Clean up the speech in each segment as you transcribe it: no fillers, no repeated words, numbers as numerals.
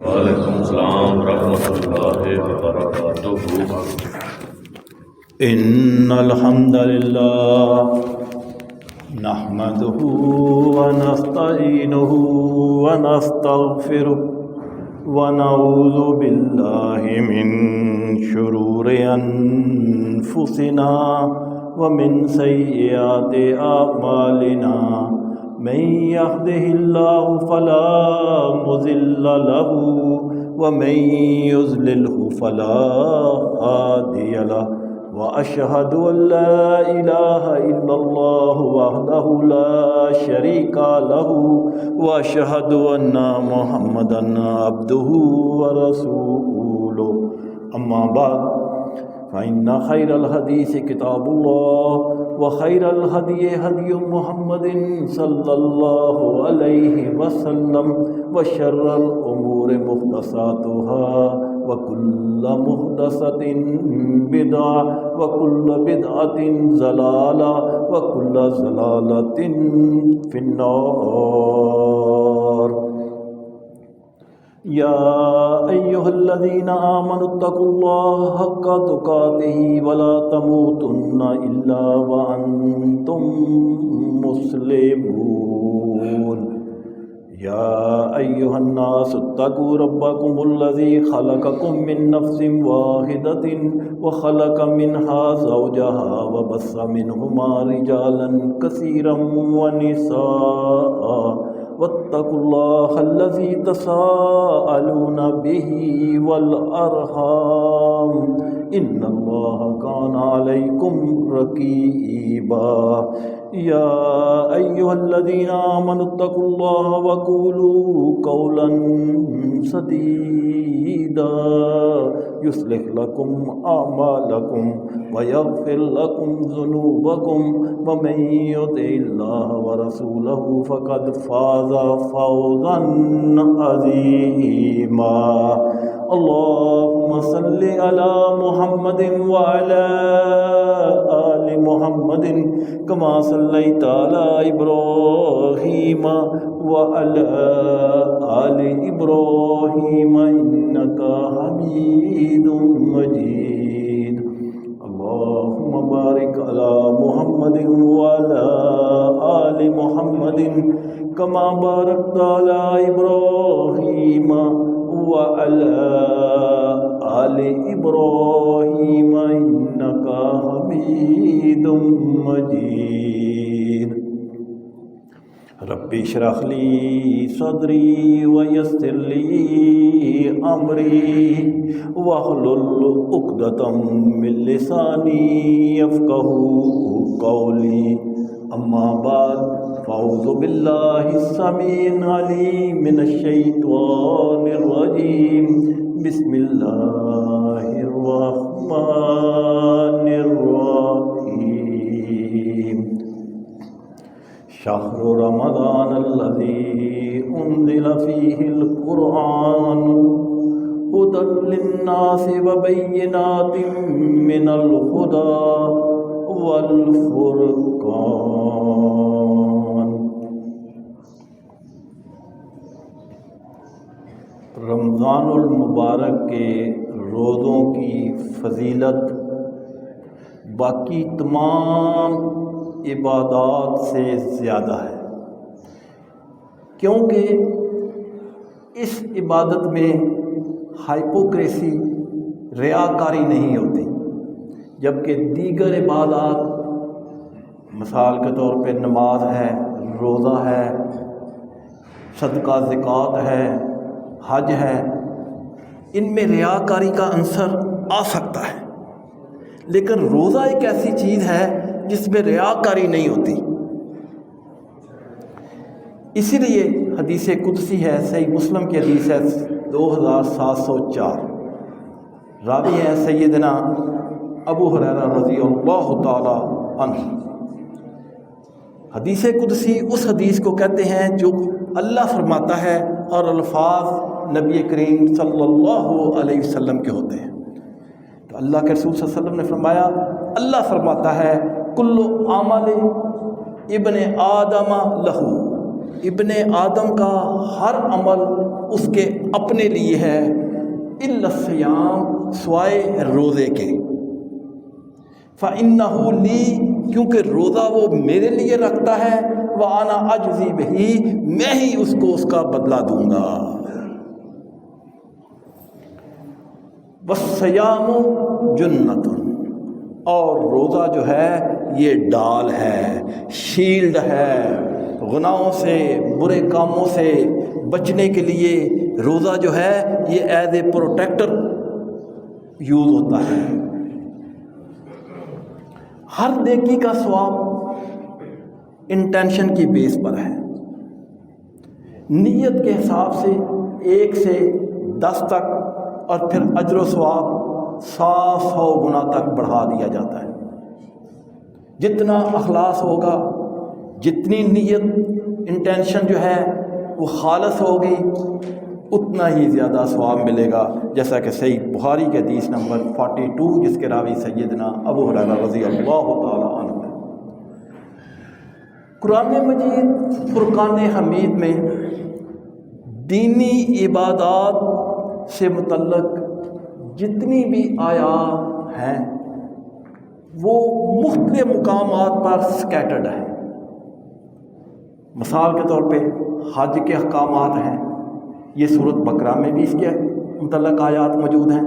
وعلیکم السلام ورحمۃ اللہ وبرکاتہ۔ ان الحمد للہ نحمده ونستعینه ونستغفره ونعوذ باللہ من شرور انفسنا ومن سیئات اعمالنا من يهده الله فلا مضل له ومن يضلله فلا هادي له وأشهد أن لا إله إلا الله وحده لا شريك له وأشهد أن محمدا عبده ورسوله أما بعد فإن خير الحديث كتاب الله وخير الهدي هدي محمد صلى الله عليه وسلم وشر الأمور محدثاتها وكل محدثة بدعة وكل بدعة ضلالة وكل ضلالة في النار۔ يا أيها الذين آمنوا اتقوا الله حق تقاته ولا تموتن إلا وأنتم مسلمون۔ يا أيها الناس اتقوا ربكم الذي خلقكم من نفس واحدة وخلق منها زوجها وبث منهما رجالا كثيرا ونساء واتقوا الله الذي تساءلون به والأرحام إن الله كان عليكم رقيبا۔ يا أيها الذين آمنوا اتقوا الله وقولوا قولا سديدا يصلح لكم أعمالكم ويغفر لكم ذنوبكم ومن يطع الله ورسوله فقد فاز فوزا عظيما۔ اللهم صل على محمد وعلى آل محمد كما صليت على إبراهيم وعلى آل إبراهيم إنك حميد مجيد۔ اللهم بارك على محمد وعلى آل محمد كما باركت على إبراهيم وعلى آل إبراهيم إنك حميد مجيد۔ رب اشرح لي صدري ويسر لي أمري واحلل عقدة من لساني يفقهوا قولي۔ أما بعد فأعوذ بالله السميع العليم من الشيطان الرجيم بسم الله الرحمن الرحيم۔ شهر رمضان الذي أنزل فيه القرآن هدى للناس وبينات من الهدى والفرقان۔ رمضان المبارک کے روزوں کی فضیلت باقی تمام عبادات سے زیادہ ہے، کیونکہ اس عبادت میں ہائپوکریسی، ریاکاری نہیں ہوتی، جبکہ دیگر عبادات مثال کے طور پہ نماز ہے، روزہ ہے، صدقہ زکوٰۃ ہے، حج ہے، ان میں ریاکاری کا عنصر آ سکتا ہے، لیکن روزہ ایک ایسی چیز ہے جس میں ریاکاری نہیں ہوتی۔ اسی لیے حدیث قدسی ہے، صحیح مسلم کی حدیث ہے 2704، راوی ہے سیدنا ابو ہریرہ رضی اللہ تعالی عنہ۔ حدیث قدسی اس حدیث کو کہتے ہیں جو اللہ فرماتا ہے اور الفاظ نبی کریم صلی اللہ علیہ وسلم کے ہوتے ہیں۔ تو اللہ کے رسول صلی اللہ علیہ وسلم نے فرمایا، اللہ فرماتا ہے کل عمل ابن آدم لہو ابن آدم کا ہر عمل اس کے اپنے لیے ہے الا الصیام، سوائے روزے کے۔ فَإِنَّهُ لِي، کیونکہ روزہ وہ میرے لیے رکھتا ہے، وَأَنَا أَجْزِي بِهِ، میں ہی اس کو اس کا بدلہ دوں گا۔ وَالصِّيَامُ جُنَّةٌ، اور روزہ جو ہے یہ ڈال ہے، شیلڈ ہے، گناہوں سے، برے کاموں سے بچنے کے لیے روزہ جو ہے یہ ایز اے پروٹیکٹر یوز ہوتا ہے۔ ہر نیکی کا ثواب انٹینشن کی بیس پر ہے، نیت کے حساب سے 1 سے 10 تک، اور پھر اجر و ثواب 100 گنا تک بڑھا دیا جاتا ہے۔ جتنا اخلاص ہوگا، جتنی نیت انٹینشن جو ہے وہ خالص ہوگی، اتنا ہی زیادہ ثواب ملے گا، جیسا کہ صحیح بخاری کے حدیث نمبر 42 جس کے راوی سیدنا ابو ہریرہ رضی اللہ تعالی عنہ ہے۔ قرآن مجید فرقان حمید میں دینی عبادات سے متعلق جتنی بھی آیات ہیں وہ مختلف مقامات پر سکیٹرڈ ہیں۔ مثال کے طور پہ حج کے احکامات ہیں، یہ سورۃ بقرہ میں بھی اس کے متعلق آیات موجود ہیں،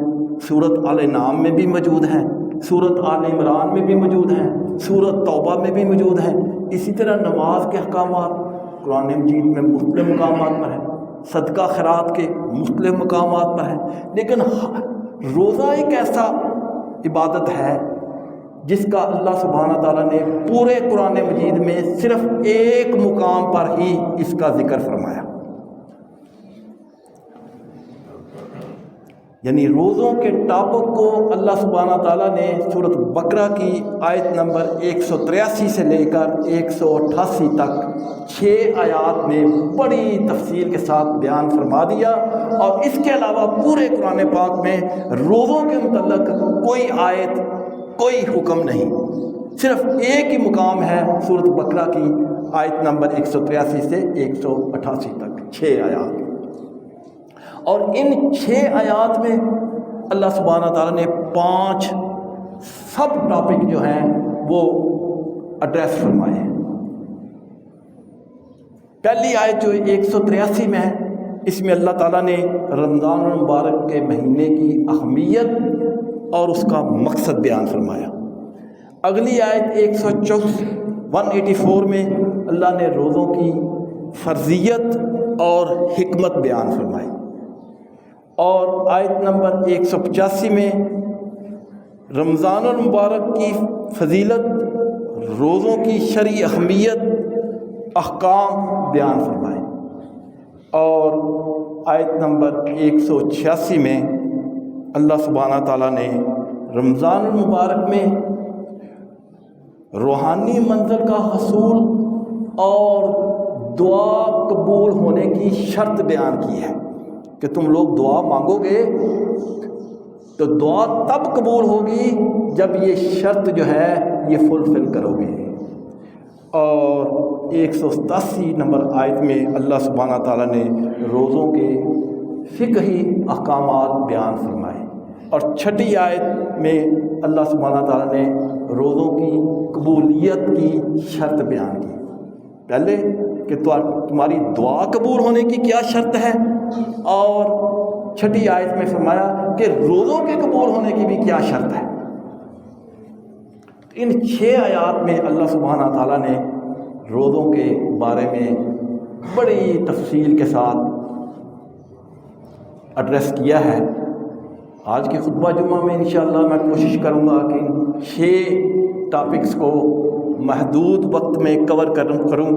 سورۃ آل انعام میں بھی موجود ہیں، سورۃ آل عمران میں بھی موجود ہیں، سورۃ توبہ میں بھی موجود ہیں۔ اسی طرح نماز کے احکامات قرآن مجید میں مختلف مقامات پر ہیں، صدقہ خیرات کے مختلف مقامات پر ہیں۔ لیکن روزہ ایک ایسا عبادت ہے جس کا اللہ سبحانہ تعالیٰ نے پورے قرآن مجید میں صرف ایک مقام پر ہی اس کا ذکر فرمایا، یعنی روزوں کے ٹاپک کو اللہ سبحانہ تعالیٰ نے سورۃ بقرہ کی آیت نمبر 183 سے لے کر 188 تک 6 آیات میں بڑی تفصیل کے ساتھ بیان فرما دیا، اور اس کے علاوہ پورے قرآن پاک میں روزوں کے متعلق کوئی آیت، کوئی حکم نہیں، صرف ایک ہی مقام ہے سورۃ بقرہ کی آیت نمبر 183 سے 188 تک 6 آیات، اور ان 6 آیات میں اللہ سبحانہ تعالیٰ نے 5 سب ٹاپک جو ہیں وہ ایڈریس فرمائے ہیں۔ پہلی آیت جو 183 میں ہے، اس میں اللہ تعالیٰ نے رمضان المبارک کے مہینے کی اہمیت اور اس کا مقصد بیان فرمایا۔ اگلی آیت 184 میں اللہ نے روزوں کی فرضیت اور حکمت بیان فرمائی، اور آیت نمبر 185 میں رمضان المبارک کی فضیلت، روزوں کی شرعی اہمیت، احکام بیان فرمائے، اور آیت نمبر 186 میں اللہ سبحانہ تعالیٰ نے رمضان المبارک میں روحانی منزل کا حصول اور دعا قبول ہونے کی شرط بیان کی ہے کہ تم لوگ دعا مانگو گے تو دعا تب قبول ہوگی جب یہ شرط جو ہے یہ فلفل کرو گے۔ اور 187 نمبر آیت میں اللہ سبحانہ تعالیٰ نے روزوں کے فقہی احکامات بیان فرمائے، اور 6 آیت میں اللہ سبحانہ تعالیٰ نے روزوں کی قبولیت کی شرط بیان کی، پہلے کہ تمہاری دعا قبول ہونے کی کیا شرط ہے، اور 6 آیت میں فرمایا کہ روزوں کے قبول ہونے کی بھی کیا شرط ہے۔ ان 6 آیات میں اللہ سبحانہ تعالیٰ نے روزوں کے بارے میں بڑی تفصیل کے ساتھ ایڈریس کیا ہے۔ آج کے خطبہ جمعہ میں انشاءاللہ میں کوشش کروں گا کہ ان 6 ٹاپکس کو محدود وقت میں کور کروں۔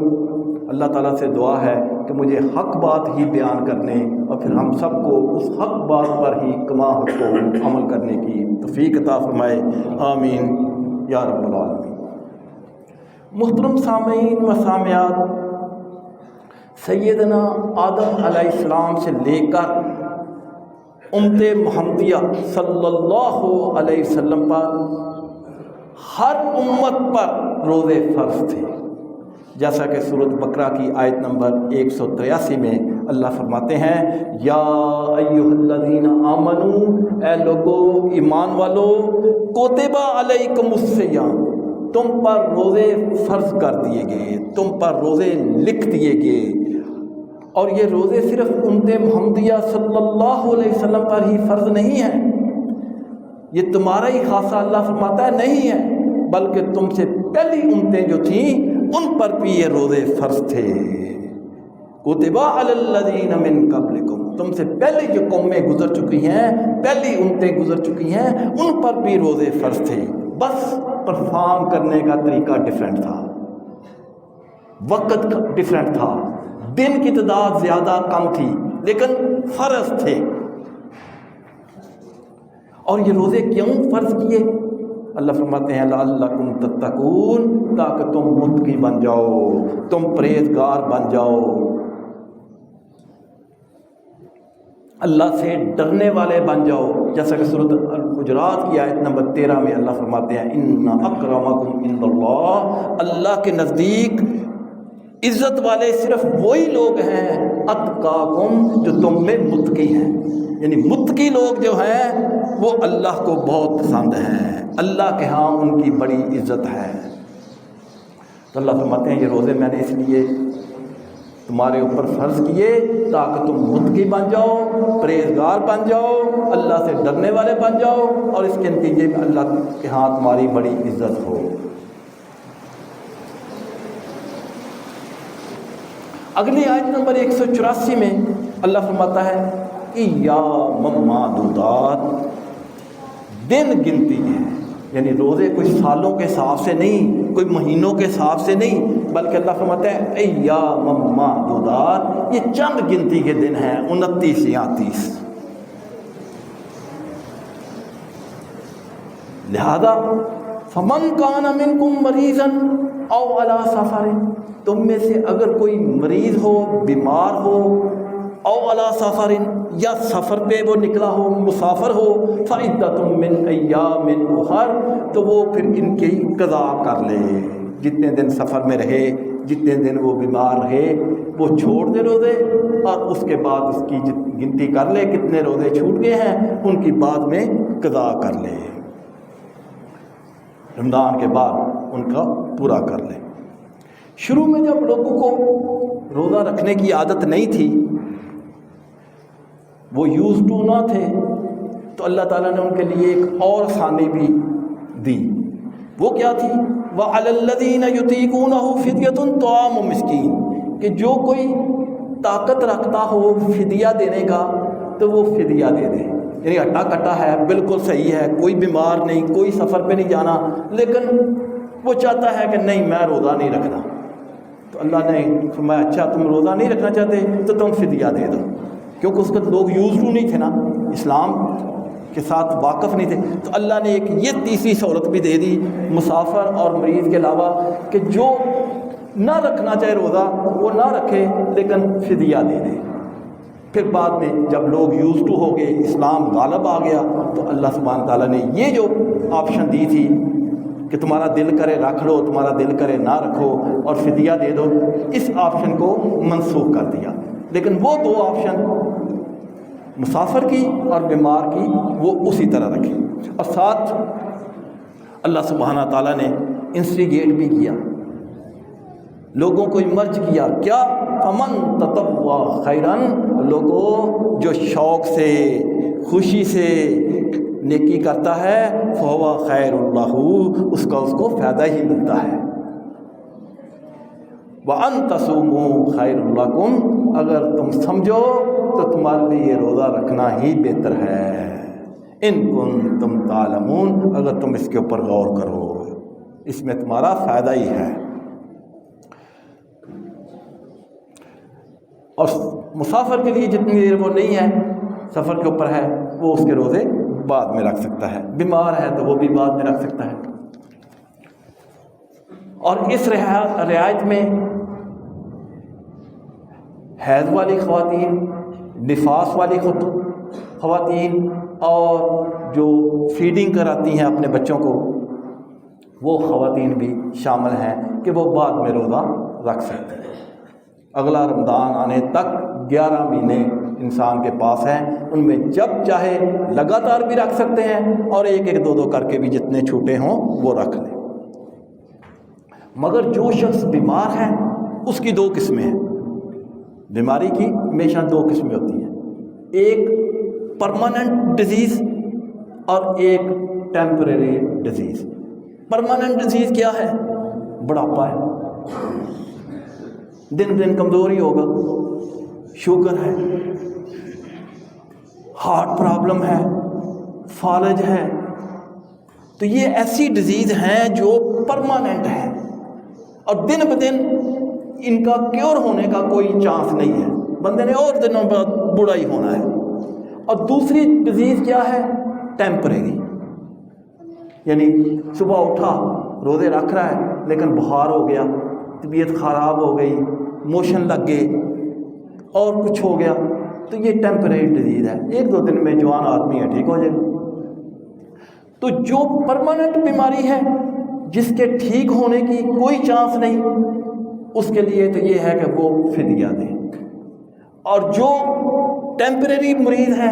اللہ تعالیٰ سے دعا ہے کہ مجھے حق بات ہی بیان کرنے اور پھر ہم سب کو اس حق بات پر ہی کما حق کو عمل کرنے کی توفیق عطا فرمائے، آمین یا رب العالمین۔ محترم سامعین و سامعات، سیدنا آدم علیہ السلام سے لے کر امت محمدیہ صلی اللہ علیہ وسلم پر ہر امت پر روزے فرض تھے، جیسا کہ سورۃ بقرہ کی آیت نمبر 183 میں اللہ فرماتے ہیں یا ایھا الذین آمنو، اے لوگو ایمان والو، کتب علیکم الصیام، تم پر روزے فرض کر دیے گئے، تم پر روزے لکھ دیے گئے۔ اور یہ روزے صرف امت محمدیہ صلی اللہ علیہ وسلم پر ہی فرض نہیں ہیں، یہ تمہارا ہی خاصہ اللہ فرماتا ہے نہیں ہے، بلکہ تم سے پہلی امتیں جو تھیں ان پر بھی یہ روزے فرض تھے۔ کتب علی الذین من قبلکم، تم سے پہلے جو قومیں گزر چکی ہیں، پہلی امتیں گزر چکی ہیں، ان پر بھی روزے فرض تھے، بس پرفارم کرنے کا طریقہ ڈیفرنٹ تھا، وقت ڈیفرنٹ تھا، دن کی تعداد زیادہ کم تھی، لیکن فرض تھے۔ اور یہ روزے کیوں فرض کیے؟ اللہ فرماتے ہیں لعلکم تتقون، تاکہ تم متقی بن جاؤ، تم پرہیزگار بن جاؤ، اللہ سے ڈرنے والے بن جاؤ، جیسا کہ سورۃ الحجرات کی آیت نمبر 13 میں اللہ فرماتے ہیں ان اکرمکم عند اللہ، اللہ کے نزدیک عزت والے صرف وہی لوگ ہیں اتقاکم، جو تم میں متقی ہیں، یعنی متقی لوگ جو ہیں وہ اللہ کو بہت پسند ہیں، اللہ کے ہاں ان کی بڑی عزت ہے۔ تو اللہ فرماتے ہیں یہ روزے میں نے اس لیے تمہارے اوپر فرض کیے تاکہ تم متقی بن جاؤ، پرہیزگار بن جاؤ، اللہ سے ڈرنے والے بن جاؤ، اور اس کے نتیجے میں اللہ کے ہاں تمہاری بڑی عزت ہو۔ اگلی آیت نمبر 184 میں اللہ فرماتا ہے ایام معدودات، دن گنتی ہے، یعنی روزے کوئی سالوں کے حساب سے نہیں، کوئی مہینوں کے حساب سے نہیں، بلکہ اللہ فرماتا ہے ایام معدودات، یہ چند گنتی کے دن ہیں، 29 یا 30۔ لہذا فمن کان منکم مریضا او علی سفر، تم میں سے اگر کوئی مریض ہو، بیمار ہو، او علی سفر، یا سفر پہ وہ نکلا ہو، مسافر ہو، فعدۃ من ایام اخر، تو وہ پھر ان کی قضا کر لے، جتنے دن سفر میں رہے، جتنے دن وہ بیمار رہے وہ چھوڑ دے روزے، اور اس کے بعد اس کی گنتی کر لے کتنے روزے چھوٹ گئے ہیں، ان کی بعد میں قضا کر لے، رمضان کے بعد ان کا پورا کر لے۔ شروع میں جب لوگوں کو روزہ رکھنے کی عادت نہیں تھی، وہ یوز ٹو نہ تھے، تو اللہ تعالیٰ نے ان کے لیے ایک اور آسانی بھی دی۔ وہ کیا تھی؟ وَعَلَى الَّذِينَ يُطِيقُونَهُ فِدْيَةٌ طَعَامُ مِسْكِين، کہ جو کوئی طاقت رکھتا ہو فدیہ دینے کا تو وہ فدیہ دے دے، یعنی ہٹا کٹا ہے، بالکل صحیح ہے، کوئی بیمار نہیں، کوئی سفر پہ نہیں جانا، لیکن وہ چاہتا ہے کہ نہیں میں روزہ نہیں رکھنا، تو اللہ نے فرمایا اچھا تم روزہ نہیں رکھنا چاہتے تو تم فدیہ دے دو، کیونکہ اس وقت لوگ یوز ٹو نہیں تھے نا، اسلام کے ساتھ واقف نہیں تھے، تو اللہ نے ایک یہ تیسری سہولت بھی دے دی مسافر اور مریض کے علاوہ، کہ جو نہ رکھنا چاہے روزہ وہ نہ رکھے لیکن فدیہ دے دے۔ پھر بعد میں جب لوگ یوز ٹو ہو گئے، اسلام غالب آ گیا، تو اللہ سبحانہ تعالیٰ نے یہ جو آپشن دی تھی کہ تمہارا دل کرے رکھ لو، تمہارا دل کرے نہ رکھو اور فدیہ دے دو، اس آپشن کو منسوخ کر دیا۔ لیکن وہ دو آپشن مسافر کی اور بیمار کی وہ اسی طرح رکھی، اور ساتھ اللہ سبحانہ تعالیٰ نے انسٹیگیٹ بھی کیا، لوگوں کو امرج کیا، کیا؟ فمن تطوع خیرن، لوگوں جو شوق سے خوشی سے نیکی کرتا ہے فہو خیر اللہ، اس کو فائدہ ہی ملتا ہے۔ وَأَن تَصُومُوا خَيْرٌ لَكُمْ، اگر تم سمجھو تو تمہارے لیے یہ روزہ رکھنا ہی بہتر ہے، ان کنتم تعلمون، اگر تم اس کے اوپر غور کرو، اس میں تمہارا فائدہ ہی ہے۔ اور مسافر کے لیے جتنی دیر وہ نہیں ہے، سفر کے اوپر ہے، وہ اس کے روزے بعد میں رکھ سکتا ہے، بیمار ہے تو وہ بھی بعد میں رکھ سکتا ہے۔ اور اس رعایت میں حیض والی خواتین، نفاس والی خواتین، اور جو فیڈنگ کراتی ہیں اپنے بچوں کو، وہ خواتین بھی شامل ہیں کہ وہ بعد میں روزہ رکھ سکتے ہیں۔ اگلا رمضان آنے تک 11 مہینے انسان کے پاس ہیں، ان میں جب چاہے لگاتار بھی رکھ سکتے ہیں اور ایک ایک دو کر کے بھی جتنے چھوٹے ہوں وہ رکھ لیں۔ مگر جو شخص بیمار ہے اس کی 2 قسمیں ہیں۔ بیماری کی ہمیشہ 2 قسمیں ہوتی ہیں، ایک پرماننٹ ڈیزیز اور ایک ٹیمپریری ڈیزیز۔ پرماننٹ ڈیزیز کیا ہے؟ بڑھاپا ہے، دن بدن کمزوری ہوگا، شوگر ہے، ہارٹ پرابلم ہے، فالج ہے، تو یہ ایسی ڈیزیز ہیں جو پرماننٹ ہیں اور دن بدن ان کا کیور ہونے کا کوئی چانس نہیں ہے، بندے نے اور دنوں بعد بوڑھا ہی ہونا ہے۔ اور دوسری ڈیزیز کیا ہے؟ ٹیمپریری، یعنی صبح اٹھا روزے رکھ رہا ہے لیکن بخار ہو گیا، طبیعت خراب ہو گئی، موشن لگ گئے اور کچھ ہو گیا، تو یہ ٹیمپریری ڈیزیز ہے، 1-2 دن میں جوان آدمی ہے ٹھیک ہو جائے گا۔ تو جو پرماننٹ بیماری ہے جس کے ٹھیک ہونے کی کوئی چانس نہیں، اس کے لیے تو یہ ہے کہ وہ فدیہ دیں۔ اور جو ٹیمپریری مریض ہے،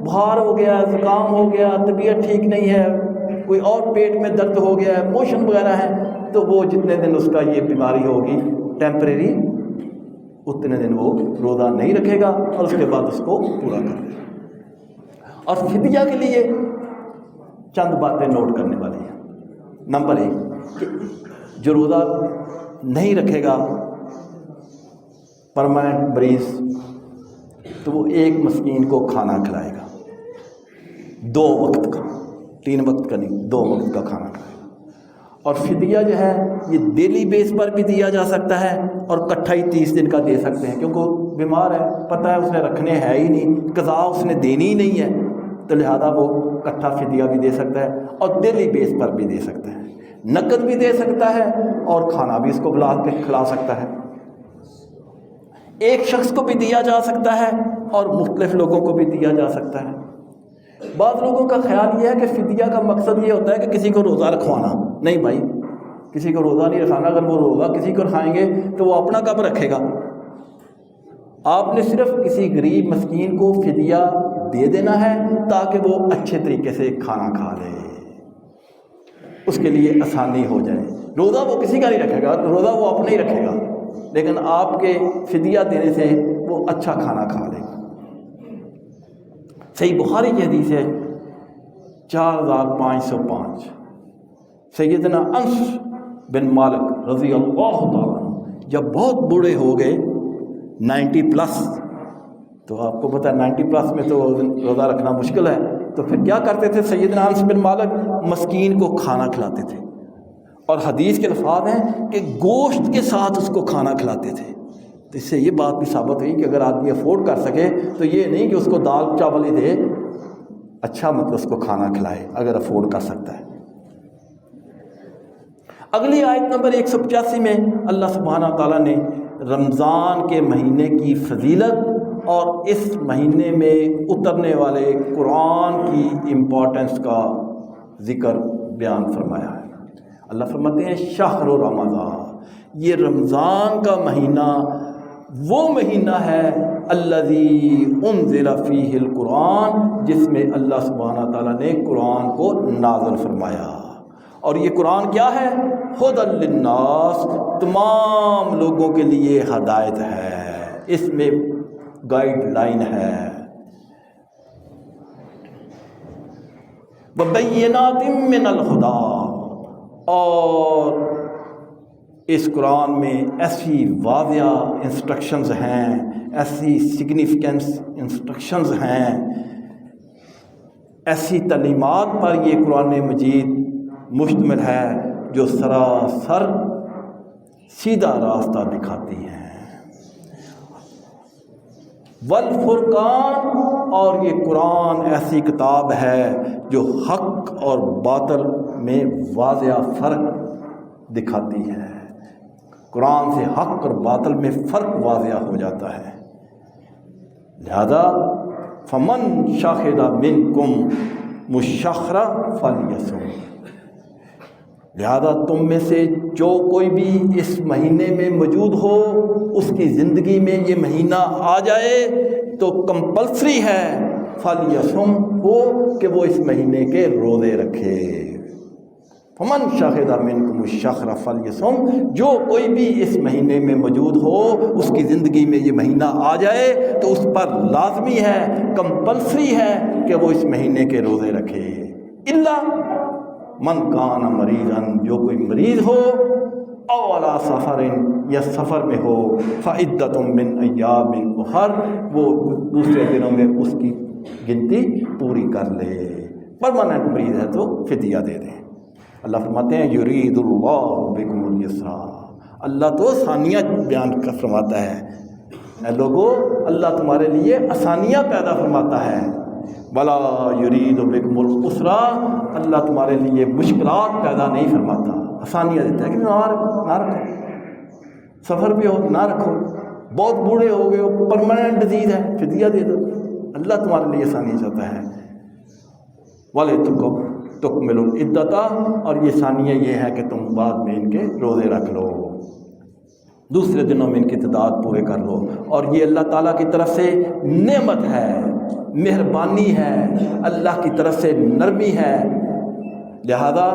بخار ہو گیا، زکام ہو گیا، طبیعت ٹھیک نہیں ہے، کوئی اور پیٹ میں درد ہو گیا ہے، موشن وغیرہ ہے، تو وہ جتنے دن اس کا یہ بیماری ہوگی ٹیمپریری، اتنے دن وہ روزہ نہیں رکھے گا اور اس کے بعد اس کو پورا کر لے گا۔ اور فدیہ کے لیے چند باتیں نوٹ کرنے والی ہیں۔ نمبر 1 کہ جو روزہ نہیں رکھے گا پرماننٹ مریض، تو وہ 1 مسکین کو کھانا کھلائے گا، 2 وقت کا، 3 وقت کا نہیں، 2 وقت کا کھانا کھلائے گا۔ اور فدیہ جو ہے یہ ڈیلی بیس پر بھی دیا جا سکتا ہے اور اکٹھا ہی 30 دن کا دے سکتے ہیں، کیونکہ بیمار ہے، پتہ ہے اس نے رکھنے ہے ہی نہیں، قضا اس نے دینی ہی نہیں ہے، تو لہذا وہ اکٹھا فدیہ بھی دے سکتا ہے اور ڈیلی بیس پر بھی دے سکتا ہے، نقد بھی دے سکتا ہے اور کھانا بھی اس کو بلا کے کھلا سکتا ہے۔ ایک شخص کو بھی دیا جا سکتا ہے اور مختلف لوگوں کو بھی دیا جا سکتا ہے۔ بعض لوگوں کا خیال یہ ہے کہ فدیہ کا مقصد یہ ہوتا ہے کہ کسی کو روزہ رکھوانا، نہیں بھائی، کسی کو روزہ نہیں رکھانا۔ اگر وہ روزہ کسی کو رکھائیں گے تو وہ اپنا کب رکھے گا؟ آپ نے صرف کسی غریب مسکین کو فدیہ دے دینا ہے تاکہ وہ اچھے طریقے سے کھانا کھا لے، اس کے لیے آسانی ہو جائے۔ روزہ وہ کسی کا نہیں رکھے گا، روزہ وہ اپنا ہی رکھے گا، لیکن آپ کے فدیہ دینے سے وہ اچھا کھانا کھا لے گا۔ صحیح بخاری کی حدیث ہے 4505، سیدنا انس بن مالک رضی اللہ تعالیٰ عنہ جب بہت بوڑھے ہو گئے 90 پلس، تو آپ کو پتہ ہے 90 پلس میں تو روزہ رکھنا مشکل ہے، تو پھر کیا کرتے تھے سیدنا انس بن مالک؟ مسکین کو کھانا کھلاتے تھے، اور حدیث کے الفاظ ہیں کہ گوشت کے ساتھ اس کو کھانا کھلاتے تھے۔ تو اس سے یہ بات بھی ثابت ہوئی کہ اگر آدمی افورڈ کر سکے تو یہ نہیں کہ اس کو دال چاول ہی دے، اچھا مطلب اس کو کھانا کھلائے اگر افورڈ کر سکتا ہے۔ اگلی آیت نمبر 185 میں اللہ سبحانہ تعالیٰ نے رمضان کے مہینے کی فضیلت اور اس مہینے میں اترنے والے قرآن کی امپورٹنس کا ذکر بیان فرمایا ہے۔ اللہ فرماتے ہیں شہر رمضان، یہ رمضان کا مہینہ وہ مہینہ ہے الذی انزل فیہ القرآن، جس میں اللہ سبحانہ تعالیٰ نے قرآن کو نازل فرمایا۔ اور یہ قرآن کیا ہے؟ ھدی للناس، تمام لوگوں کے لیے ہدایت ہے، اس میں گائیڈ لائن ہے۔ وبینات من الہدی، اور اس قرآن میں ایسی واضح انسٹرکشنز ہیں، ایسی سگنیفیکنس انسٹرکشنز ہیں، ایسی تعلیمات پر یہ قرآن مجید مشتمل ہے جو سراسر سیدھا راستہ دکھاتی ہیں۔ والفرقان، اور یہ قرآن ایسی کتاب ہے جو حق اور باطل میں واضح فرق دکھاتی ہے۔ قرآن سے حق اور باطل میں فرق واضح ہو جاتا ہے۔ لہذا فمن شاہد منکم مشخرا فلیصم، لہذا تم میں سے جو کوئی بھی اس مہینے میں موجود ہو، اس کی زندگی میں یہ مہینہ آ جائے تو کمپلسری ہے فَلْيَصُمْ ہو کہ وہ اس مہینے کے روزے رکھے۔ فَمَنْ شَهِدَ مِنْكُمُ الشَّهْرَ فَلْيَصُمْ، جو کوئی بھی اس مہینے میں موجود ہو، اس کی زندگی میں یہ مہینہ آ جائے تو اس پر لازمی ہے، کمپلسری ہے کہ وہ اس مہینے کے روزے رکھے۔ الا من کان مریضاً، جو کوئی مریض ہو، او علی سفر، یا سفر میں ہو، فعدۃ من ایام اخر، وہ دوسرے دنوں میں اس کی گنتی پوری کر لے۔ پرماننٹ مریض ہے تو فدیہ دے دیں۔ اللہ فرماتے ہیں یرید اللہ بکم الیسرا، اللہ تو آسانیاں بیان کر فرماتا ہے۔ اے لوگو، اللہ تمہارے لیے آسانیاں پیدا فرماتا ہے۔ ولا یرید بکم العسرا، اللہ تمہارے لیے مشکلات پیدا نہیں فرماتا، آسانیاں دیتا ہے کہ نہ رکھو، سفر پہ ہو نہ رکھو، بہت بوڑھے ہو گئے ہو، پرماننٹ ڈیزیز ہے، فدیہ دے دو، اللہ تمہارے لیے آسانی چاہتا ہے۔ وَلِتُکْمِلُوا الْعِدَّةَ، اور یہ ثانیہ یہ ہے کہ تم بعد میں ان کے روزے رکھ لو، دوسرے دنوں میں ان کی تعداد پورے کر لو۔ اور یہ اللہ تعالیٰ کی طرف سے نعمت ہے، مہربانی ہے، اللہ کی طرف سے نرمی ہے۔ لہذا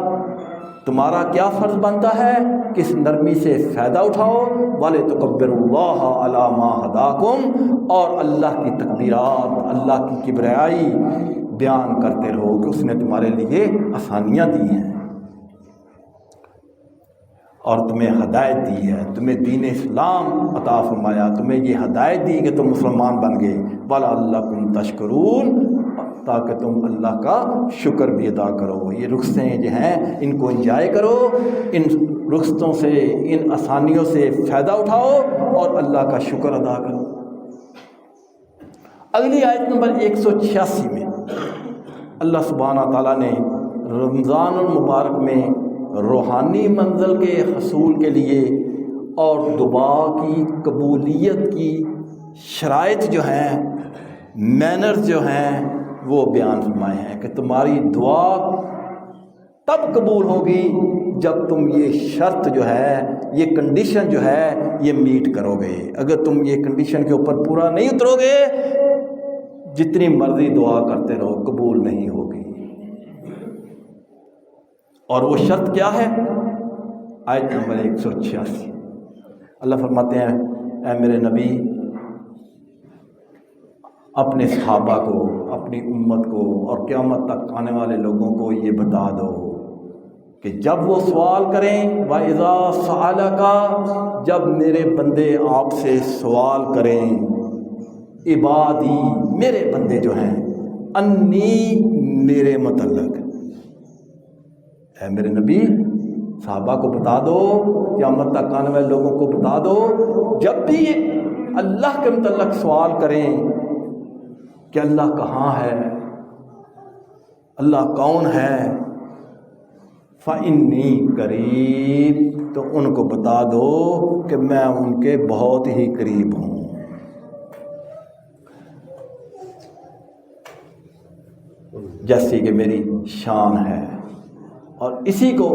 تمہارا کیا فرض بنتا ہے کہ اس نرمی سے فائدہ اٹھاؤ۔ وَلِتُكَبِّرُوا اللَّهَ عَلَى مَا هَدَاكُمْ، اور اللہ کی تکبیرات، اللہ کی کبریائی بیان کرتے رہو کہ اس نے تمہارے لیے آسانیاں دی ہیں اور تمہیں ہدایت دی ہے، تمہیں دین اسلام عطا فرمایا، تمہیں یہ ہدایت دی کہ تم مسلمان بن گئے۔ وَلَعَلَّكُمْ تَشْكُرُونَ، تاکہ تم اللہ کا شکر بھی ادا کرو۔ یہ رخصتیں جو ہیں ان کو انجوائے کرو، ان رخصتوں سے، ان آسانیوں سے فائدہ اٹھاؤ اور اللہ کا شکر ادا کرو۔ اگلی آیت نمبر 186 میں اللہ سبحانہ تعالیٰ نے رمضان المبارک میں روحانی منزل کے حصول کے لیے اور دعا کی قبولیت کی شرائط جو ہیں، مینرز جو ہیں، وہ بیان فرمائے ہیں کہ تمہاری دعا تب قبول ہوگی جب تم یہ شرط جو ہے، یہ کنڈیشن جو ہے، یہ میٹ کرو گے۔ اگر تم یہ کنڈیشن کے اوپر پورا نہیں اترو گے، جتنی مرضی دعا کرتے رہو قبول نہیں ہوگی۔ اور وہ شرط کیا ہے؟ آیت نمبر 186 اللہ فرماتے ہیں اے میرے نبی، اپنے صحابہ کو، اپنی امت کو اور قیامت تک آنے والے لوگوں کو یہ بتا دو کہ جب وہ سوال کریں، وَإِذَا سَأَلَكَ، جب میرے بندے آپ سے سوال کریں، عبادی، میرے بندے جو ہیں، انی، میرے متعلق، اے میرے نبی صحابہ کو بتا دو، قیامت تک آنے والے لوگوں کو بتا دو، جب بھی اللہ کے متعلق سوال کریں کہ اللہ کہاں ہے، اللہ کون ہے، فَإِنِّي قریب، تو ان کو بتا دو کہ میں ان کے بہت ہی قریب ہوں۔ جیسی کہ میری شان ہے۔ اور اسی کو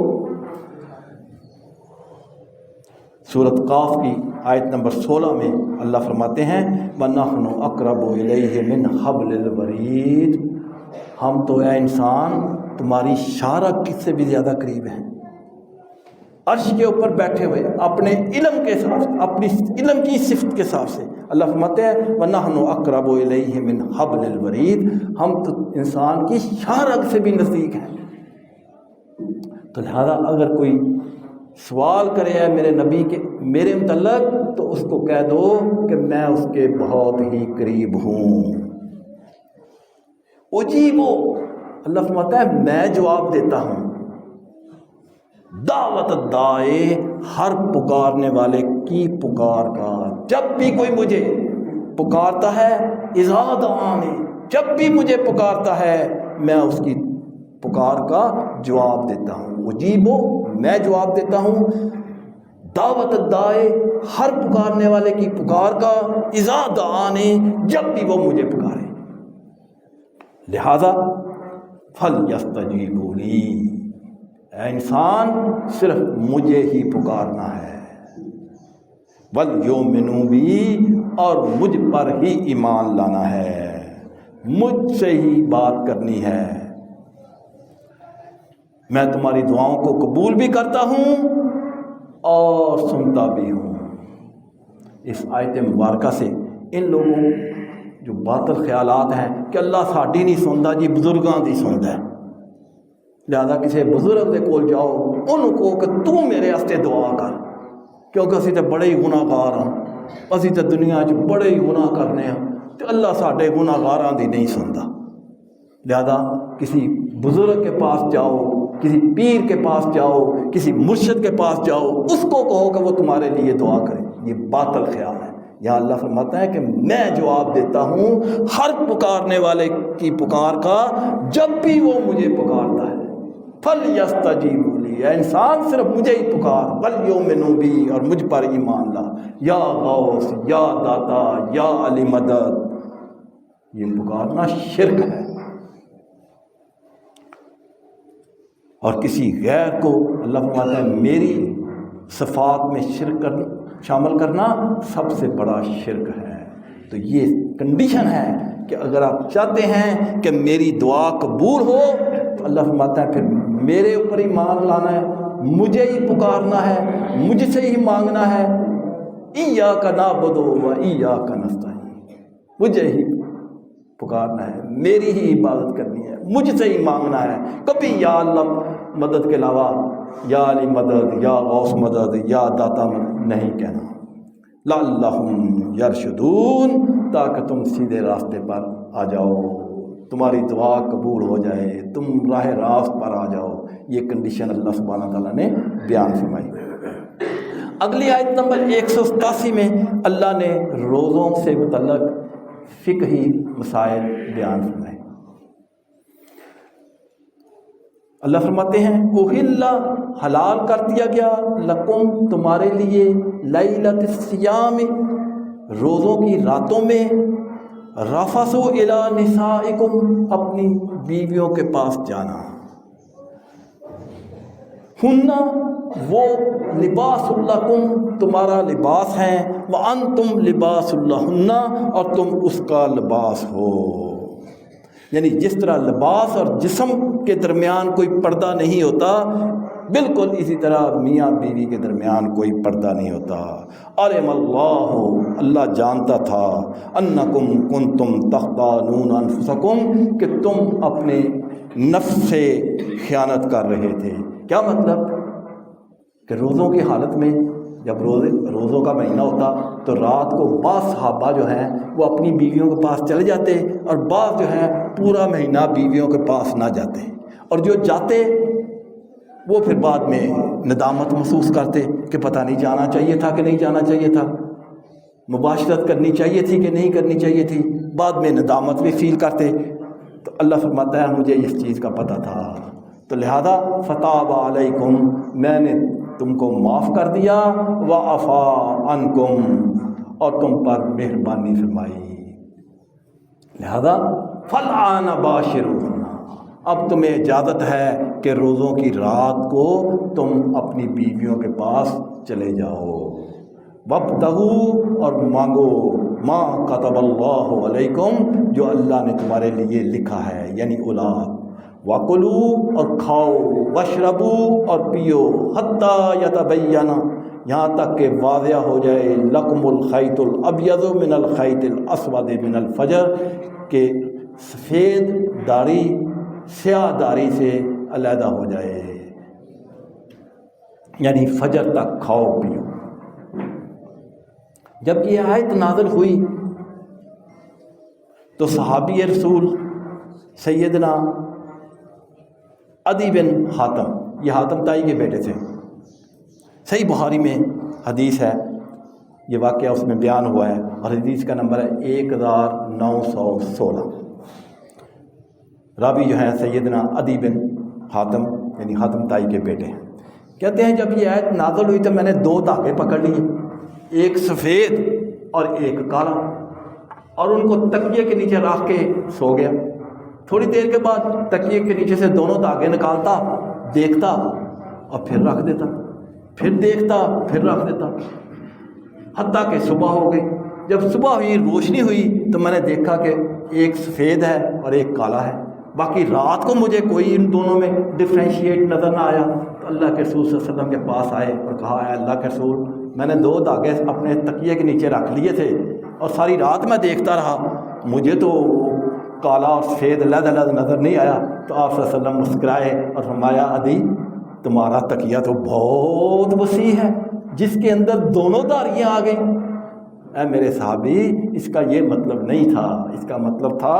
سورۃ قاف کی آیت نمبر 16 میں اللہ فرماتے ہیں وَنَحْنُ أَقْرَبُ إِلَيْهِ مِنْ حَبْلِ الْوَرِيدِ، ہم تو اے انسان تمہاری شارک سے بھی زیادہ قریب ہیں، عرش کے اوپر بیٹھے ہوئے اپنے علم کے حساب سے، اپنی علم کی صفت کے حساب سے اللہ فرماتے ہیں وَنَحْنُ أَقْرَبُ إِلَيْهِ مِنْ حَبْلِ الْوَرِيدِ، ہم تو انسان کی شارک سے بھی نزدیک ہیں۔ تو لہذا اگر کوئی سوال کرے ہے میرے نبی کے میرے متعلق، تو اس کو کہہ دو کہ میں اس کے بہت ہی قریب ہوں۔ اجیبو، اللہ فرماتا ہے میں جواب دیتا ہوں، دعوت الداعی، ہر پکارنے والے کی پکار کا، جب بھی کوئی مجھے پکارتا ہے، اذا دعانی، جب بھی مجھے پکارتا ہے میں اس کی پکار کا جواب دیتا ہوں۔ اجیبو، میں جواب دیتا ہوں، دعوت الداعی، ہر پکارنے والے کی پکار کا، اذا دعانی، جب بھی وہ مجھے پکارے۔ لہذا فَلْيَسْتَجِيبُوا لِي، اے انسان صرف مجھے ہی پکارنا ہے، وَلْيُؤْمِنُوا بِی، اور مجھ پر ہی ایمان لانا ہے، مجھ سے ہی بات کرنی ہے، میں تمہاری دعاؤں کو قبول بھی کرتا ہوں اور سنتا بھی ہوں۔ اس آیت مبارکہ سے ان لوگوں جو باطل خیالات ہیں کہ اللہ ساڈی نہیں سنتا جی بزرگاں دی سنتا ہے، لہذا کسی بزرگ دے کول جاؤ انہوں کو کہ تو میرے واسطے دعا کر، کیونکہ اسی تے بڑے ہی گناہ گار ہاں، اسی تے دنیا چ بڑے ہی گناہ کرنے ہیں تو اللہ ساڈے گناہ گاراں دی نہیں سنتا، لہذا کسی بزرگ کے پاس جاؤ، کسی پیر کے پاس جاؤ، کسی مرشد کے پاس جاؤ، اس کو کہو کہ وہ تمہارے لیے دعا کرے۔ یہ باطل خیال ہے۔ یہاں اللہ فرماتا ہے کہ میں جواب دیتا ہوں ہر پکارنے والے کی پکار کا جب بھی وہ مجھے پکارتا ہے۔ فَلْيَسْتَجِیبُوا لِی، اے انسان صرف مجھے ہی پکار، وَلْيُؤْمِنُوا بِی، اور مجھ پر ایمان لا، یا غوث، یا داتا، یا علی مدد۔ یہ پکارنا شرک ہے، اور کسی غیر کو اللہ فرماتا ہے میری صفات میں شرک شامل کرنا سب سے بڑا شرک ہے۔ تو یہ کنڈیشن ہے کہ اگر آپ چاہتے ہیں کہ میری دعا قبول ہو تو اللہ فرماتا ہے پھر میرے اوپر ہی مان لانا ہے، مجھے ہی پکارنا ہے، مجھ سے ہی مانگنا ہے۔ ایاک نعبد و ایاک نستعین، مجھے ہی پکارنا ہے، میری ہی عبادت کرنی ہے، مجھ سے ہی مانگنا ہے، کبھی یا اللہ مدد کے علاوہ یا علی مدد، یا غوث مدد، یا داتا مدد نہیں کہنا۔ لعلہم یرشدون، تاکہ تم سیدھے راستے پر آ جاؤ، تمہاری دعا قبول ہو جائے، تم راہ راست پر آ جاؤ۔ یہ کنڈیشن اللہ سبحانہ تعالیٰ نے بیان فرمائی۔ اگلی آیت نمبر 187 میں اللہ نے روزوں سے متعلق فقہی مسائل بیان فرمائے۔ اللہ فرماتے ہیں اُحِلَّ، حلال کر دیا گیا، لکم، تمہارے لیے، لیلۃ الصیام، روزوں کی راتوں میں، رفثوا الی نسائکم، اپنی بیویوں کے پاس جانا، ہن، وہ لباس لکم، تمہارا لباس ہیں، وانتم لباس لہن، اور تم اس کا لباس ہو۔ یعنی جس طرح لباس اور جسم کے درمیان کوئی پردہ نہیں ہوتا، بالکل اسی طرح میاں بیوی کے درمیان کوئی پردہ نہیں ہوتا۔ علم اللہ، اللہ جانتا تھا، انکم کنتم تختانون انفسکم، کہ تم اپنے نفس سے خیانت کر رہے تھے۔ کیا مطلب کہ روزوں کی حالت میں جب روزوں کا مہینہ ہوتا تو رات کو بعض صحابہ جو ہیں وہ اپنی بیویوں کے پاس چلے جاتے، اور بعض جو ہیں پورا مہینہ بیویوں کے پاس نہ جاتے، اور جو جاتے وہ پھر بعد میں ندامت محسوس کرتے کہ پتہ نہیں جانا چاہیے تھا کہ نہیں جانا چاہیے تھا، مباشرت کرنی چاہیے تھی کہ نہیں کرنی چاہیے تھی، بعد میں ندامت بھی فیل کرتے۔ تو اللہ فرماتا ہے مجھے اس چیز کا پتہ تھا، تو لہذا فتاب علیکم، میں نے تم کو معاف کر دیا، وعفا عنکم، اور تم پر مہربانی فرمائی، لہذا فالآن باشروہن، اب تمہیں اجازت ہے کہ روزوں کی رات کو تم اپنی بیویوں کے پاس چلے جاؤ، وابتغوا، اور مانگو، ما کتب اللہ علیکم، جو اللہ نے تمہارے لیے لکھا ہے، یعنی اولاد، وَكُلُوا، اور کھاؤ، وَاشْرَبُوا، اور پیو، حَتَّى يَتَبَيَّنَ، یہاں تک کہ واضح ہو جائے، لَكُمُ الْخَيْطُ الْأَبْيَضُ مِنَ الْخَيْطِ الْأَسْوَدِ مِنَ الْفَجْرِ، کہ سفید داڑھی سیاہ داڑھی سے علیحدہ ہو جائے، یعنی فجر تک کھاؤ پیو۔ جب یہ آیت نازل ہوئی تو صحابی رسول سیدنا عدی بن حاتم، یہ حاتم تائی کے بیٹے تھے، صحیح بخاری میں حدیث ہے، یہ واقعہ اس میں بیان ہوا ہے، اور حدیث کا نمبر ہے 1916۔ راوی جو ہیں سیدنا عدی بن حاتم، یعنی حاتم تائی کے بیٹے ہیں، کہتے ہیں جب یہ آیت نازل ہوئی تو میں نے 2 دھاگے پکڑ لیے، ایک سفید اور ایک کالا، اور ان کو تکیے کے نیچے رکھ کے سو گیا۔ تھوڑی دیر کے بعد تکیے کے نیچے سے دونوں دھاگے نکالتا، دیکھتا اور پھر رکھ دیتا، پھر دیکھتا، پھر رکھ دیتا، حتیٰ کہ صبح ہو گئی۔ جب صبح ہوئی، روشنی ہوئی، تو میں نے دیکھا کہ ایک سفید ہے اور ایک کالا ہے، باقی رات کو مجھے کوئی ان دونوں میں ڈفرینشیٹ نظر نہ آیا۔ تو اللہ کے رسول صلی اللہ علیہ وسلم کے پاس آئے اور کہا، اے اللہ کے رسول، میں نے 2 دھاگے اپنے تکیے کے نیچے رکھ لیے تھے اور ساری رات میں دیکھتا رہا، مجھے تو کالا اور سفید علیحدہ نظر نہیں آیا۔ تو آپ صلی اللہ علیہ وسلم مسکرائے اور فرمایا، عدی تمہارا تکیہ تو بہت وسیع ہے جس کے اندر دونوں دھاریاں آ گئیں۔ اے میرے صحابی، اس کا یہ مطلب نہیں تھا، اس کا مطلب تھا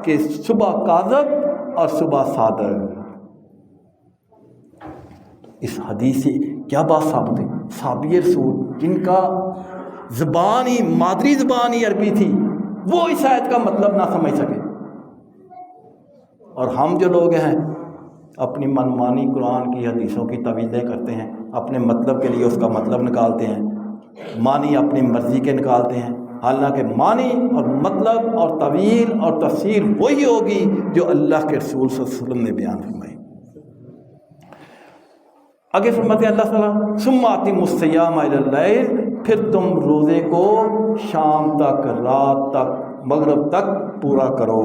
کہ صبح کاذب اور صبح صادق۔ اس حدیث سے کیا بات ثابت ہے؟ صحابی رسول جن کا زبان ہی مادری زبان ہی عربی تھی، وہ اس آیت کا مطلب نہ سمجھ سکے، اور ہم جو لوگ ہیں اپنی منمانی قرآن کی حدیثوں کی تعویلیں کرتے ہیں، اپنے مطلب کے لیے اس کا مطلب نکالتے ہیں، معنی اپنی مرضی کے نکالتے ہیں، حالانکہ معنی اور مطلب اور تعویل اور تفسیر وہی ہوگی جو اللہ کے رسول صلی اللہ علیہ وسلم نے بیان فرمائی۔ آگے فرماتے ہیں اللہ تعالیٰ، ثم اتموا الصیام الی اللیل، پھر تم روزے کو شام تک، رات تک، مغرب تک پورا کرو،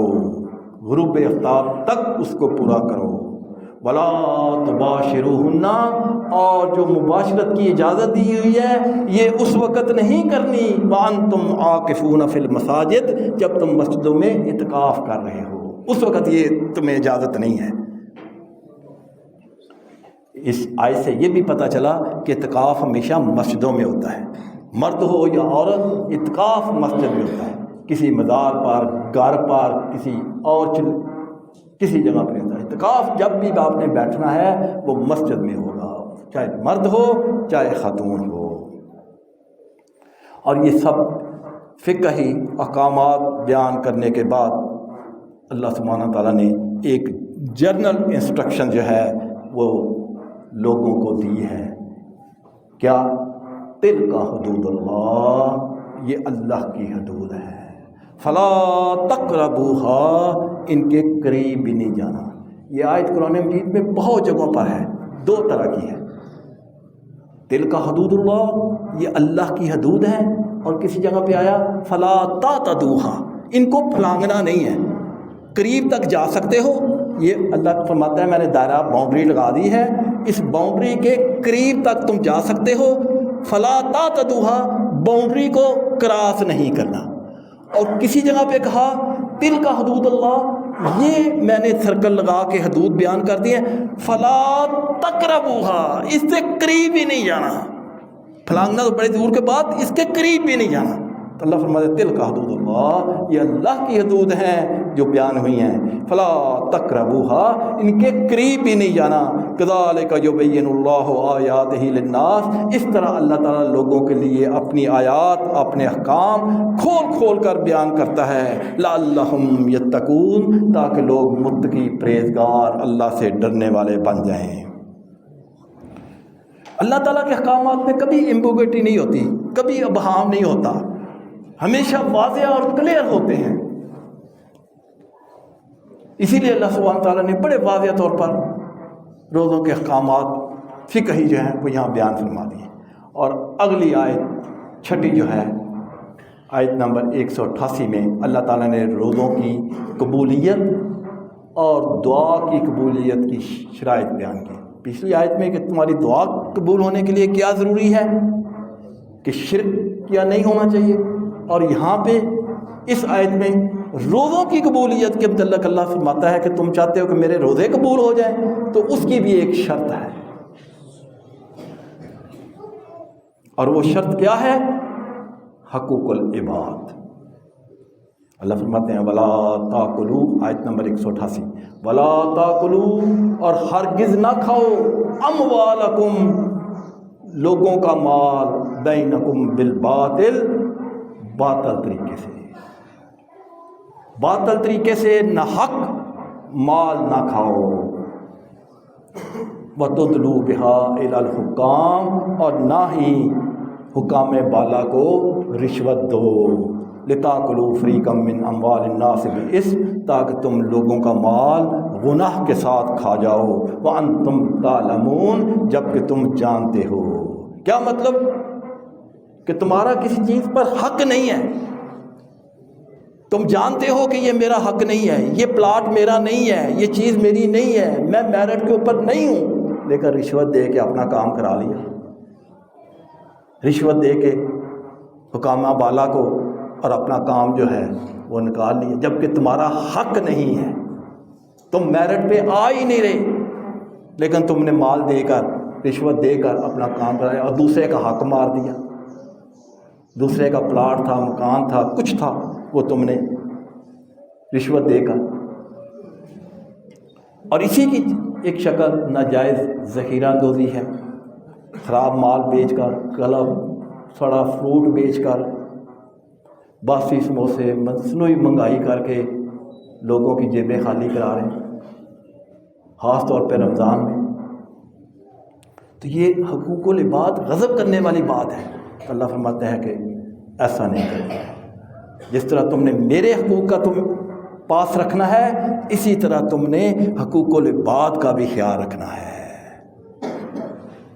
غروب آفتاب تک اس کو پورا کرو۔ ولا تباشروہن، اور جو مباشرت کی اجازت دی ہوئی ہے یہ اس وقت نہیں کرنی، وانتم عاکفون فی المساجد، جب تم مسجدوں میں اعتکاف کر رہے ہو، اس وقت یہ تمہیں اجازت نہیں ہے۔ اس آیت سے یہ بھی پتہ چلا کہ اعتکاف ہمیشہ مسجدوں میں ہوتا ہے، مرد ہو یا عورت، اعتکاف مسجد میں ہوتا ہے، کسی مزار پر، گھر پر، کسی اور کسی جگہ پر ہوتا ہے۔ اعتکاف جب بھی آپ نے بیٹھنا ہے وہ مسجد میں ہوگا، چاہے مرد ہو چاہے خاتون ہو۔ اور یہ سب فقہی احکامات بیان کرنے کے بعد اللہ سبحانہ تعالیٰ نے ایک جنرل انسٹرکشن جو ہے وہ لوگوں کو دی ہے، کیا؟ تلک حدود اللہ، یہ اللہ کی حدود ہے، فلا تقربوها، ان کے قریب بھی نہیں جانا۔ یہ آیت قرآن مجید میں بہت جگہوں پر ہے، 2 طرح کی ہے۔ تلک حدود اللہ، یہ اللہ کی حدود ہیں، اور کسی جگہ پہ آیا فلا تعتدوها، ان کو پھلانگنا نہیں ہے، قریب تک جا سکتے ہو۔ یہ اللہ فرماتا ہے میں نے دائرہ باؤنڈری لگا دی ہے، اس باؤنڈری کے قریب تک تم جا سکتے ہو، فلا تعتدوها، باؤنڈری کو کراس نہیں کرنا۔ اور کسی جگہ پہ کہا تلک حدود اللہ، یہ میں نے سرکل لگا کے حدود بیان کر دی ہیں، فلا تقربوها، اس سے قریب بھی نہیں جانا، پھلانگنا تو بڑے دور کے بعد، اس کے قریب بھی نہیں جانا۔ تو اللہ فرماتے ہیں تلک حدود اللہ، یہ اللہ کی حدود ہیں جو بیان ہوئی ہیں، فلا تقربوها، ان کے قریب بھی نہیں جانا۔ کذالک یبین اللہ آیاتہ للناس، اس طرح اللہ تعالیٰ لوگوں کے لیے اپنی آیات، اپنے احکام کھول کھول کر بیان کرتا ہے، لعلہم یتقون، تاکہ لوگ متقی، پرہیزگار، اللہ سے ڈرنے والے بن جائیں۔ اللہ تعالیٰ کے احکامات میں کبھی ایمبیگوٹی نہیں ہوتی، کبھی ابہام نہیں ہوتا، ہمیشہ واضح اور کلیئر ہوتے ہیں۔ اسی لیے اللہ سبحانہ تعالیٰ نے بڑے واضح طور پر روزوں کے احکامات فقہی جو ہیں وہ یہاں بیان فرما دیے۔ اور اگلی آیت چھٹی جو ہے، آیت نمبر 188 میں اللہ تعالیٰ نے روزوں کی قبولیت اور دعا کی قبولیت کی شرائط بیان کی۔ پچھلی آیت میں کہ تمہاری دعا قبول ہونے کے لیے کیا ضروری ہے، کہ شرک کیا نہیں ہونا چاہیے، اور یہاں پہ اس آیت میں روزوں کی قبولیت کے متعلق اللہ فرماتا ہے کہ تم چاہتے ہو کہ میرے روزے قبول ہو جائیں تو اس کی بھی ایک شرط ہے، اور وہ شرط کیا ہے؟ حقوق العباد۔ اللہ فرماتے ہیں ولا تاکلوا، آیت نمبر 188، ولا تاکلوا، اور ہرگز نہ کھاؤ، اموالکم، لوگوں کا مال، بینکم بالباطل، باطل طریقے سے، باطل طریقے سے ناحق مال نہ کھاؤ، وَتُدْلُوا بِهَا إِلَى الْحُكَّامِ، اور نہ ہی حکام بالا کو رشوت دو۔ لتاکلوا فریقا من اموال الناس بالاسم، تاکہ تم لوگوں کا مال گناہ کے ساتھ کھا جاؤ، وانتم تعلمون، جب کہ تم جانتے ہو۔ کیا مطلب؟ کہ تمہارا کسی چیز پر حق نہیں ہے، تم جانتے ہو کہ یہ میرا حق نہیں ہے، یہ پلاٹ میرا نہیں ہے، یہ چیز میری نہیں ہے، میں میرٹ کے اوپر نہیں ہوں، لیکن رشوت دے کے اپنا کام کرا لیا، رشوت دے کے حکامہ بالا کو اور اپنا کام جو ہے وہ نکال لیا، جبکہ تمہارا حق نہیں ہے، تم میرٹ پہ آ ہی نہیں رہے، لیکن تم نے مال دے کر، رشوت دے کر اپنا کام کرایا اور دوسرے کا حق مار دیا، دوسرے کا پلاٹ تھا، مکان تھا، کچھ تھا، وہ تم نے رشوت دے کر۔ اور اسی کی ایک شکل ناجائز ذخیرہ اندوزی ہے، خراب مال بیچ کر، کلب سڑا فروٹ بیچ کر، باسی سموسے مصنوعی مہنگائی کر کے لوگوں کی جیبیں خالی کرا رہے ہیں، خاص طور پہ رمضان میں۔ تو یہ حقوق العباد غضب کرنے والی بات ہے۔ اللہ فرماتے ہیں کہ ایسا نہیں کرنا، جس طرح تم نے میرے حقوق کا تم پاس رکھنا ہے، اسی طرح تم نے حقوق العباد کا بھی خیال رکھنا ہے۔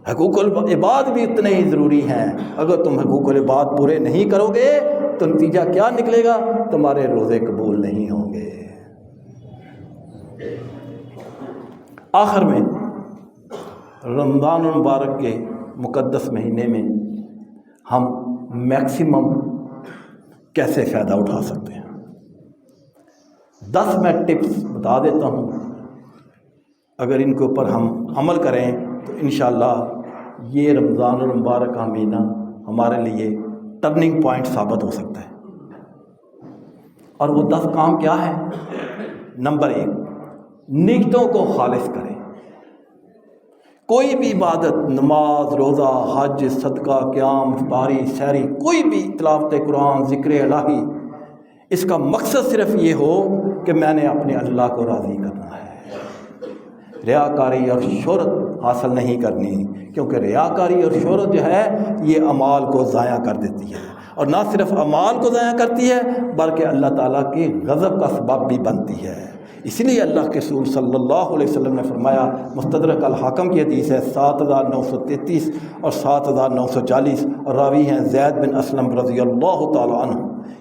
حقوق العباد بھی اتنے ہی ضروری ہیں، اگر تم حقوق العباد پورے نہیں کرو گے تو نتیجہ کیا نکلے گا؟ تمہارے روزے قبول نہیں ہوں گے۔ آخر میں رمضان المبارک کے مقدس مہینے میں ہم میکسیمم کیسے فائدہ اٹھا سکتے ہیں؟ 10 میں ٹپس بتا دیتا ہوں، اگر ان کے اوپر ہم عمل کریں تو انشاءاللہ یہ رمضان المبارک کا مہینہ ہمارے لیے ٹرننگ پوائنٹ ثابت ہو سکتا ہے۔ اور وہ 10 کام کیا ہے؟ نمبر 1، نیتوں کو خالص کریں۔ کوئی بھی عبادت، نماز، روزہ، حج، صدقہ، قیام، افطاری، سحری، کوئی بھی تلاوت قرآن، ذکر الہی، اس کا مقصد صرف یہ ہو کہ میں نے اپنے اللہ کو راضی کرنا ہے، ریاکاری اور شہرت حاصل نہیں کرنی، کیونکہ ریاکاری اور شہرت جو ہے یہ اعمال کو ضائع کر دیتی ہے، اور نہ صرف اعمال کو ضائع کرتی ہے بلکہ اللہ تعالیٰ کے غضب کا سبب بھی بنتی ہے۔ اس لیے اللہ کے رسول صلی اللہ علیہ وسلم نے فرمایا، مستدرک الحاکم کی حدیث ہے 7933 اور 7940، اور راوی ہیں زید بن اسلم رضی اللہ تعالیٰ عنہ،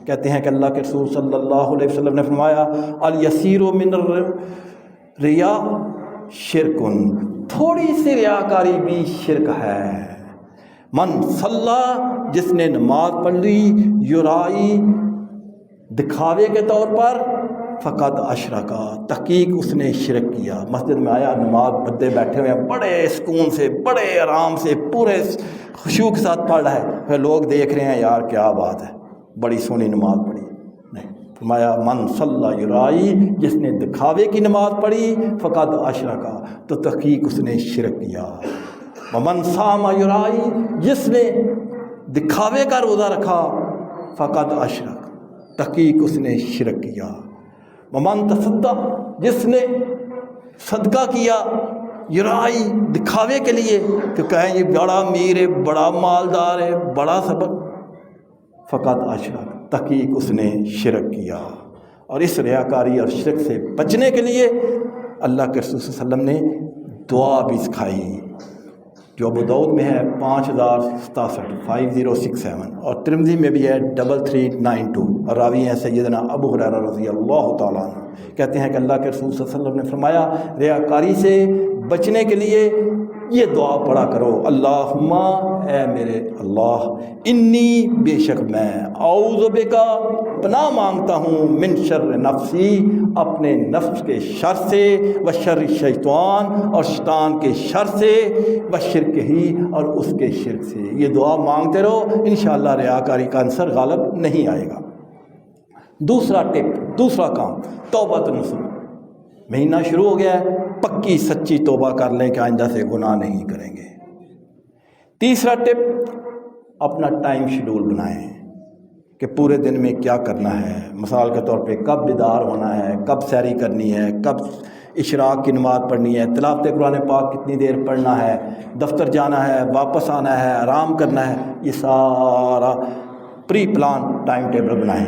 کہتے ہیں کہ اللہ کے رسول صلی اللہ علیہ وسلم نے فرمایا، الیسیر من الریا شرکن، تھوڑی سی ریاکاری بھی شرک ہے۔ من صلی، جس نے نماز پڑھ لی، یرائی، دکھاوے کے طور پر، فقط اشرکا، تحقیق اس نے شرک کیا۔ مسجد میں آیا، نماز بندے بیٹھے ہوئے ہیں، بڑے سکون سے، بڑے آرام سے، پورے خشوع کے ساتھ پڑھ رہا ہے، پھر لوگ دیکھ رہے ہیں، یار کیا بات ہے، بڑی سونی نماز پڑھی۔ نہیں، فرمایا من صلی یرائی، جس نے دکھاوے کی نماز پڑھی، فقط اشرکا، تو تحقیق اس نے شرک کیا۔ ومن صام یرائی، جس نے دکھاوے کا روزہ رکھا، فقط اشرک، تحقیق اس نے شرک کیا۔ ومن تصدق، جس نے صدقہ کیا، یرائی، دکھاوے کے لیے، تو کہیں یہ بڑا امیر ہے، بڑا مالدار ہے، بڑا سبق، فقط اشرک، تحقیق اس نے شرک کیا۔ اور اس ریاکاری اور شرک سے بچنے کے لیے اللہ کے رسول صلی اللہ علیہ وسلم نے دعا بھی سکھائی، جو ابو داؤد میں ہے 5067 5067، اور ترمذی میں بھی ہے 3392، اور راوی ہیں سیدنا ابو ہریرہ رضی اللہ تعالیٰ عنہ، کہتے ہیں کہ اللہ کے رسول صلی اللہ علیہ وسلم نے فرمایا، ریاکاری سے بچنے کے لیے یہ دعا پڑھا کرو، اللہم، اے میرے اللہ، انی، بے شک میں، اعوذ بکا، پناہ مانگتا ہوں، من شر نفسی، اپنے نفس کے شر سے، و شر شیطان، اور شیطان کے شر سے، و شرک ہی، اور اس کے شرک سے۔ یہ دعا مانگتے رہو، انشاءاللہ ریاکاری کا عنصر غالب نہیں آئے گا۔ دوسرا ٹپ، دوسرا کام، توبۃ نصوح۔ مہینہ شروع ہو گیا ہے، پکی سچی توبہ کر لیں کہ آئندہ سے گناہ نہیں کریں گے۔ تیسرا ٹپ، اپنا ٹائم شیڈول بنائیں کہ پورے دن میں کیا کرنا ہے۔ مثال کے طور پہ کب بیدار ہونا ہے، کب سحری کرنی ہے، کب اشراق کی نماز پڑھنی ہے، تلاوت قرآن پاک کتنی دیر پڑھنا ہے، دفتر جانا ہے، واپس آنا ہے، آرام کرنا ہے، یہ سارا پری پلان ٹائم ٹیبل بنائیں.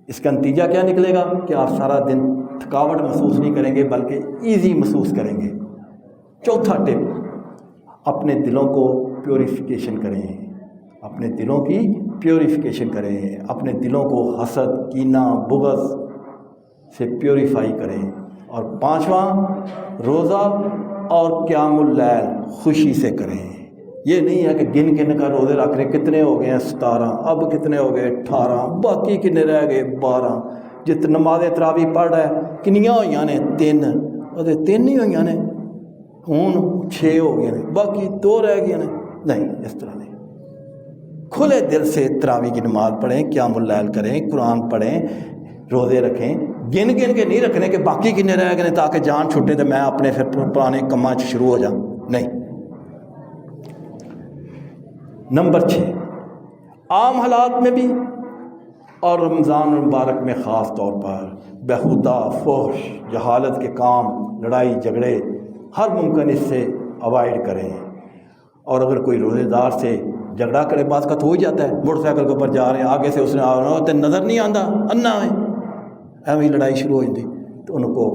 اس کا نتیجہ کیا نکلے گا کہ آپ سارا دن تھکاوٹ محسوس نہیں کریں گے بلکہ ایزی محسوس کریں گے. چوتھا ٹپ, اپنے دلوں کو پیوریفیکیشن کریں, اپنے دلوں کی پیوریفیکیشن کریں, اپنے دلوں کو حسد, کینہ, بغض سے پیوریفائی کریں. اور پانچواں, روزہ اور قیام اللیل خوشی سے کریں. یہ نہیں ہے کہ گن گن کر روزے رکھ رہے, کتنے ہو گئے ہیں 17, اب کتنے ہو گئے 18, باقی کتنے رہ گئے 12. جت نماز تراویح پڑھ رہا ہے کنیاں ہوئی نے 3, وہ 3 ہی ہوئی نے, ہوں 6 ہو گئے ہیں, باقی 2 رہ گئے ہیں. نہیں, اس طرح نہیں. کھلے دل سے تراویح کی نماز پڑھیں, قیام اللیل کریں, قرآن پڑھیں, روزے رکھیں. گن گن کے نہیں رکھنے کہ باقی کتنے رہ گئے تاکہ جان چھوٹے تو میں اپنے پھر پرانے کماں شروع ہو جاؤں. نہیں. نمبر 6, عام حالات میں بھی اور رمضان المبارک میں خاص طور پر بیہودہ, فحش, جہالت کے کام, لڑائی جھگڑے ہر ممکن اس سے اوائڈ کریں. اور اگر کوئی روزے دار سے جھگڑا کرے, بعض کا تو ہو ہی جاتا ہے, موٹر سائیکل کے اوپر جا رہے ہیں, آگے سے اس نے آنا نظر نہیں آتا, انا ہے ایویں لڑائی شروع ہو جاتی. تو ان کو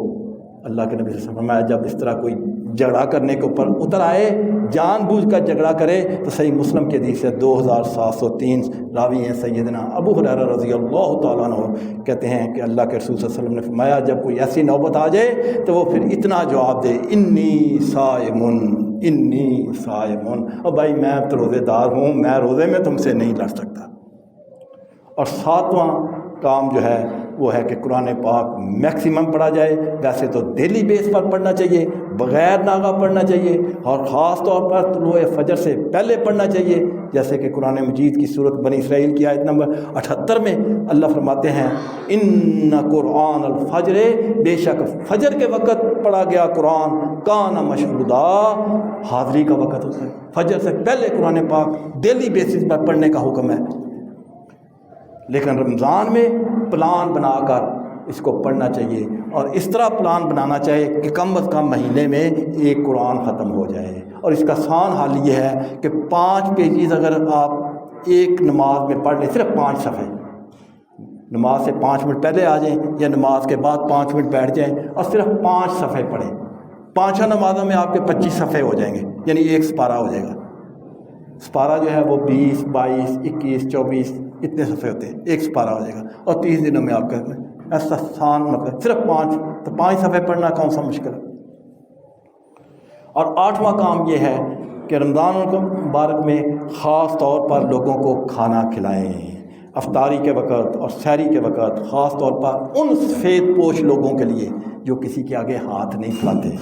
اللہ کے نبی صلی اللہ علیہ وسلم نے فرمایا جب اس طرح کوئی جھگڑا کرنے کے اوپر اتر آئے, جان بوجھ کر جھگڑا کرے, تو صحیح مسلم کی حدیث ہے 2703, راوی ہیں سیدنا ابو ہریرہ رضی اللہ تعالیٰ عنہ, کہتے ہیں کہ اللہ کے رسول صلی اللہ علیہ وسلم نے فرمایا جب کوئی ایسی نوبت آ جائے تو وہ پھر اتنا جواب دے, انی صائمن, انی صائمن, اور بھائی میں تو روزے دار ہوں, میں روزے میں تم سے نہیں لڑ سکتا. اور 7واں کام جو ہے وہ ہے کہ قرآن پاک میکسیمم پڑھا جائے. ویسے تو ڈیلی بیس پر پڑھنا چاہیے, بغیر ناغہ پڑھنا چاہیے, اور خاص طور پر طلوع فجر سے پہلے پڑھنا چاہیے. جیسے کہ قرآن مجید کی سورۃ بنی اسرائیل کی آیت نمبر 78 میں اللہ فرماتے ہیں ان قرآن الفجر, بے شک فجر کے وقت پڑھا گیا قرآن, کان مشہودا, حاضری کا وقت ہوتا ہے. فجر سے پہلے قرآن پاک ڈیلی بیسس پر پڑھنے کا حکم ہے. لیکن رمضان میں پلان بنا کر اس کو پڑھنا چاہیے, اور اس طرح پلان بنانا چاہیے کہ کم از کم مہینے میں ایک قرآن ختم ہو جائے. اور اس کا آسان حل یہ ہے کہ 5 پیجز اگر آپ ایک نماز میں پڑھ لیں, صرف 5 صفحے, نماز سے 5 منٹ پہلے آ جائیں یا نماز کے بعد 5 منٹ بیٹھ جائیں اور صرف 5 صفحے پڑھیں. 5 نمازوں میں آپ کے 25 صفحے ہو جائیں گے, یعنی ایک سپارہ ہو جائے گا. سپارہ جو ہے وہ 20, 22, 21, 24 اتنے صفحے ہوتے ہیں, ایک سپارہ ہو جائے گا. اور 30 دنوں میں آپ کا ایسا آسان مطلب صرف 5, تو 5 صفحے پڑھنا کون سا مشکل ہے. اور 8واں کام یہ ہے کہ رمضان المبارک میں خاص طور پر لوگوں کو کھانا کھلائیں. افطاری کے وقت اور سحری کے وقت خاص طور پر ان سفید پوش لوگوں کے لیے جو کسی کے آگے ہاتھ نہیں پھیلاتے,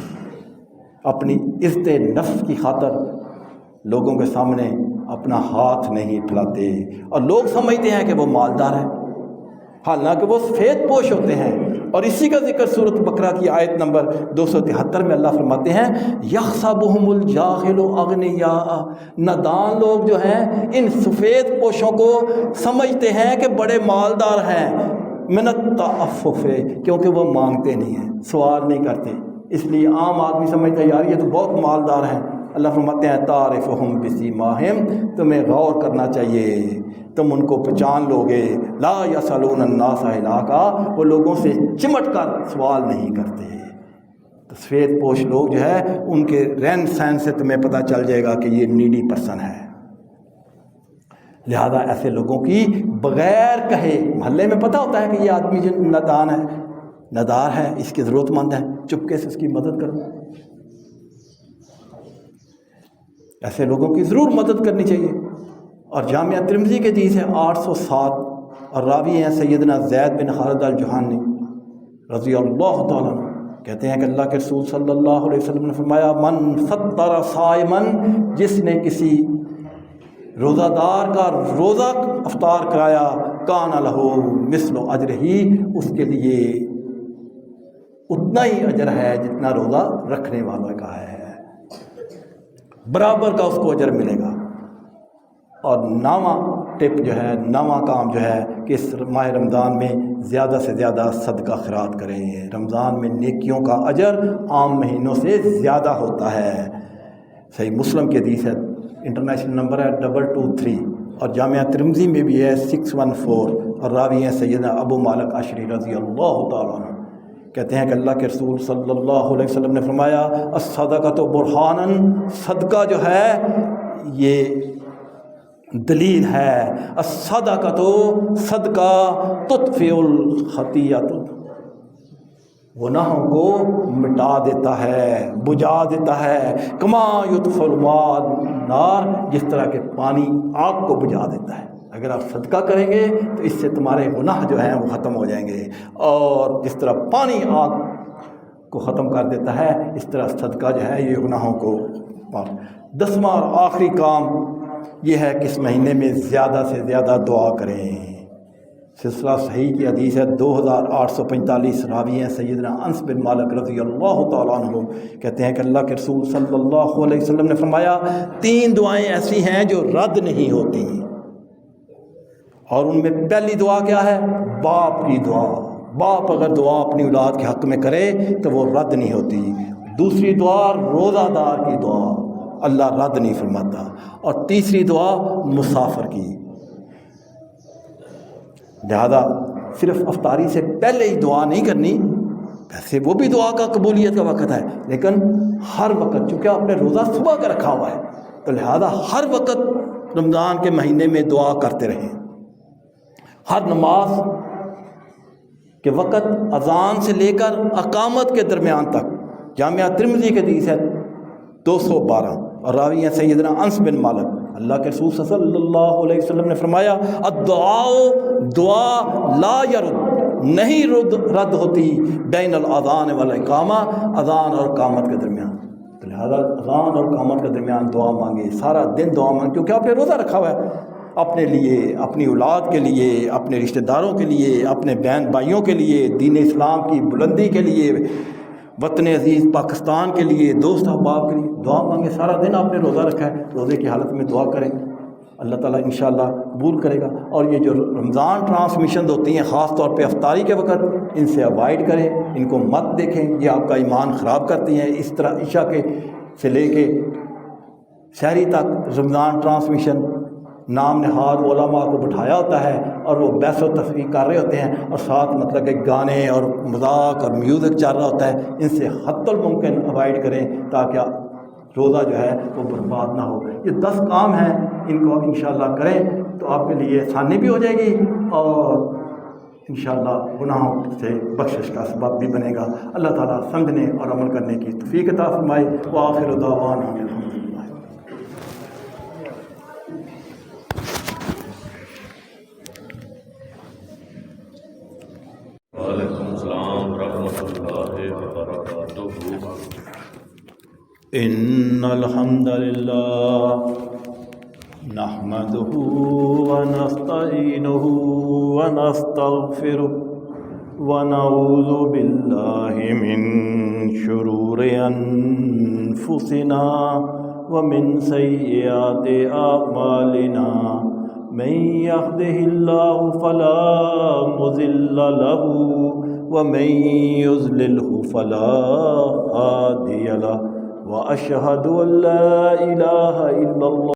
اپنی عزت نفس کی خاطر لوگوں کے سامنے اپنا ہاتھ نہیں پھیلاتے, اور لوگ سمجھتے ہیں کہ وہ مالدار ہیں, حالانکہ وہ سفید پوش ہوتے ہیں. اور اسی کا ذکر سورۃ بقرہ کی آیت نمبر 273 میں اللہ فرماتے ہیں یحسبہم الجاہل اغنیاء, نادان لوگ جو ہیں ان سفید پوشوں کو سمجھتے ہیں کہ بڑے مالدار ہیں, من التعفف, کیونکہ وہ مانگتے نہیں ہیں, سوال نہیں کرتے, اس لیے عام آدمی سمجھتا ہے یار یہ تو بہت مالدار ہیں. اللہ فرماتے ہیں تعرفہم بسیماہم, تمہیں غور کرنا چاہیے, تم ان کو پہچان لو گے. لا یسألون الناس الحافا, وہ لوگوں سے چمٹ کر سوال نہیں کرتے. تو سفید پوش لوگ جو ہے ان کے رہن سہن سے تمہیں پتہ چل جائے گا کہ یہ نیڈی پرسن ہے. لہذا ایسے لوگوں کی بغیر کہے, محلے میں پتہ ہوتا ہے کہ یہ آدمی جو نادان ہے, نادار ہے, اس کی ضرورت مند ہے, چپکے سے اس کی مدد کرو. ایسے لوگوں کی ضرور مدد کرنی چاہیے. اور جامعہ ترمذی کے حدیث ہے 807, اور راوی ہیں سیدنا زید بن خالد الجہانی رضی اللہ تعالیٰ عنہ, کہتے ہیں کہ اللہ کے رسول صلی اللہ علیہ وسلم نے فرمایا من فطر صائمن, جس نے کسی روزہ دار کا روزہ افطار کرایا, کان لہ مثل اجرہ, اس کے لیے اتنا ہی اجر ہے جتنا روزہ رکھنے والوں کا ہے, برابر کا اس کو اجر ملے گا. اور 9واں ٹپ جو ہے, 9واں کام جو ہے کہ اس ماہ رمضان میں زیادہ سے زیادہ صدقہ خیرات کریں. رمضان میں نیکیوں کا اجر عام مہینوں سے زیادہ ہوتا ہے. صحیح مسلم کی حدیث ہے, انٹرنیشنل نمبر ہے 223, اور جامعہ ترمذی میں بھی ہے 614، اور راوی ہیں سیدنا ابو مالک اشعری رضی اللہ تعالیٰ عنہ، کہتے ہیں کہ اللہ کے رسول صلی اللہ علیہ وسلم نے فرمایا الصدقۃ برہانن، صدقہ جو ہے یہ دلیل ہے، الصدقۃ صدقہ تطفئ الخطیئۃ، گناہوں کو مٹا دیتا ہے، بجھا دیتا ہے، کما یطفئ الماء النار، جس طرح کہ پانی آگ کو بجھا دیتا ہے۔ اگر آپ صدقہ کریں گے تو اس سے تمہارے گناہ جو ہیں وہ ختم ہو جائیں گے، اور جس طرح پانی آگ کو ختم کر دیتا ہے اس طرح صدقہ جو ہے یہ گناہوں کو 10واں اور آخری کام یہ ہے کہ اس مہینے میں زیادہ سے زیادہ دعا کریں۔ سلسلہ صحیح کی حدیث ہے 2845، راوی ہیں سیدنا انس بن مالک رضی اللہ تعالیٰ عنہ، کہتے ہیں کہ اللہ کے رسول صلی اللہ علیہ وسلم نے فرمایا 3 دعائیں ایسی ہیں جو رد نہیں ہوتی، اور ان میں پہلی دعا کیا ہے؟ باپ کی دعا۔ باپ اگر دعا اپنی اولاد کے حق میں کرے تو وہ رد نہیں ہوتی۔ دوسری دعا روزہ دار کی دعا، اللہ رد نہیں فرماتا۔ اور تیسری دعا مسافر کی۔ لہذا صرف افطاری سے پہلے ہی دعا نہیں کرنی، ویسے وہ بھی دعا کا قبولیت کا وقت ہے، لیکن ہر وقت، چونکہ آپ نے روزہ صبح کا رکھا ہوا ہے تو لہذا ہر وقت رمضان کے مہینے میں دعا کرتے رہیں۔ ہر نماز کے وقت اذان سے لے کر اقامت کے درمیان تک، جامعہ ترمذی کی حدیث ہے 212، اور راوی ہیں سیدنا انس بن مالک، اللہ کے رسول صلی اللہ علیہ وسلم نے فرمایا الدعاء، دعا لا یرد، نہیں رد ہوتی، بین الاذان والاقامہ، اذان اور اقامت کے درمیان۔ تو لہذا اذان اور اقامت کے درمیان دعا مانگے، سارا دن دعا مانگے، کیونکہ آپ نے روزہ رکھا ہوا ہے، اپنے لیے، اپنی اولاد کے لیے، اپنے رشتہ داروں کے لیے، اپنے بہن بھائیوں کے لیے، دین اسلام کی بلندی کے لیے، وطن عزیز پاکستان کے لیے، دوست احباب کے لیے دعا مانگے۔ سارا دن آپ نے روزہ رکھا ہے، روزے کی حالت میں دعا کریں، اللہ تعالیٰ انشاءاللہ قبول کرے گا۔ اور یہ جو رمضان ٹرانسمیشنز ہوتی ہیں خاص طور پہ افطاری کے وقت، ان سے اوائڈ کریں، ان کو مت دیکھیں، یہ آپ کا ایمان خراب کرتی ہیں۔ اس طرح عشاء کے سے لے کے سحری تک رمضان ٹرانسمیشن نام نہاد علماء کو بٹھایا ہوتا ہے، اور وہ بحث و تفریح کر رہے ہوتے ہیں، اور ساتھ مطلب کہ گانے اور مذاق اور میوزک چل رہا ہوتا ہے۔ ان سے حتی الممکن اوائڈ کریں تاکہ روزہ جو ہے وہ برباد نہ ہو۔ یہ 10 کام ہیں، ان کو انشاءاللہ کریں تو آپ کے لیے آسانی بھی ہو جائے گی، اور انشاءاللہ گناہوں سے بخشش کا سبب بھی بنے گا۔ اللہ تعالیٰ سمجھنے اور عمل کرنے کی توفیق عطا فرمائے۔ وآخر دعوانا الحمدللہ۔ وعلیکم السلام ورحمۃ اللہ وبرکاتہ۔ ان الحمد للہ نحمده ونستعینه ونستغفره ونعوذ باللہ من شرور انفسنا ومن سیئات اعمالنا، من يهده الله فلا مضل له ومن يضلله فلا هادي له، وأشهد أن لا إله إلا الله